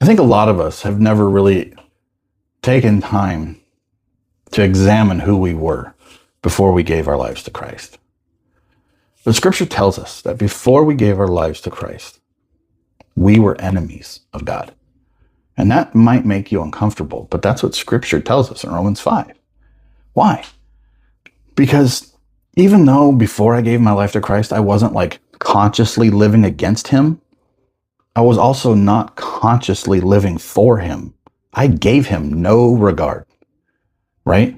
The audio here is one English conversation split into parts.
I think a lot of us have never really taken time to examine who we were before we gave our lives to Christ. But Scripture tells us that before we gave our lives to Christ, we were enemies of God. And that might make you uncomfortable, but that's what Scripture tells us in Romans 5. Why? Because even though before I gave my life to Christ, I wasn't like consciously living against him, I was also not consciously living for him. I gave him no regard, right?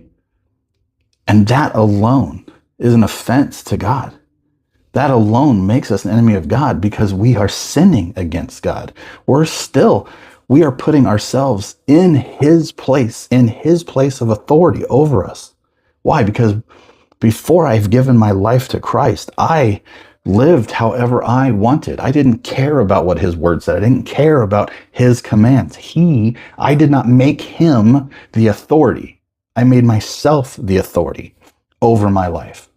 And that alone is an offense to God. That alone makes us an enemy of God because we are sinning against God. We are putting ourselves in his place of authority over us. Why? Because before I've given my life to Christ, I lived however I wanted. I didn't care about what his word said. I didn't care about his commands. I did not make him the authority. I made myself the authority over my life,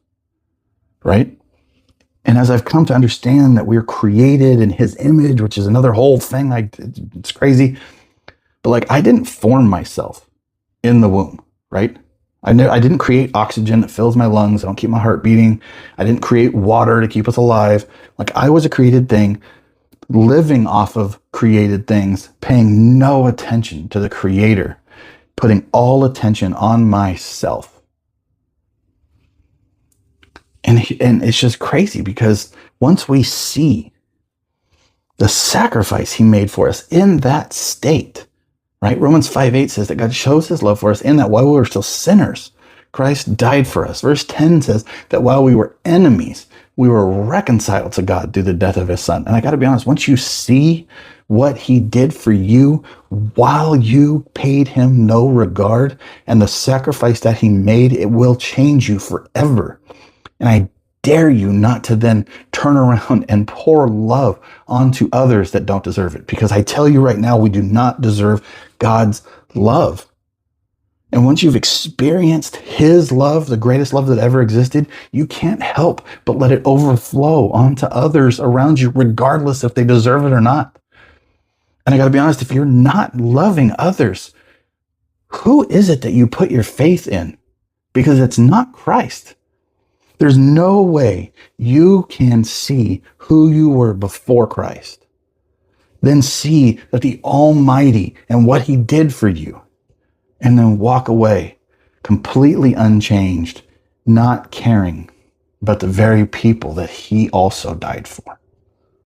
right? And as I've come to understand that we're created in his image, which is another whole thing, it's crazy. But I didn't form myself in the womb, right? I didn't create oxygen that fills my lungs. I don't keep my heart beating. I didn't create water to keep us alive. I was a created thing, living off of created things, paying no attention to the Creator, putting all attention on myself. And it's just crazy because once we see the sacrifice he made for us in that state, right? Romans 5:8 says that God shows his love for us in that while we were still sinners, Christ died for us. Verse 10 says that while we were enemies, we were reconciled to God through the death of his son. And I got to be honest, once you see what he did for you while you paid him no regard and the sacrifice that he made, it will change you forever. And I dare you not to then turn around and pour love onto others that don't deserve it. Because I tell you right now, we do not deserve God's love. And once you've experienced his love, the greatest love that ever existed, you can't help but let it overflow onto others around you, regardless if they deserve it or not. And I got to be honest, if you're not loving others, who is it that you put your faith in? Because it's not Christ. There's no way you can see who you were before Christ, then see that the Almighty and what he did for you, and then walk away completely unchanged, not caring about the very people that he also died for.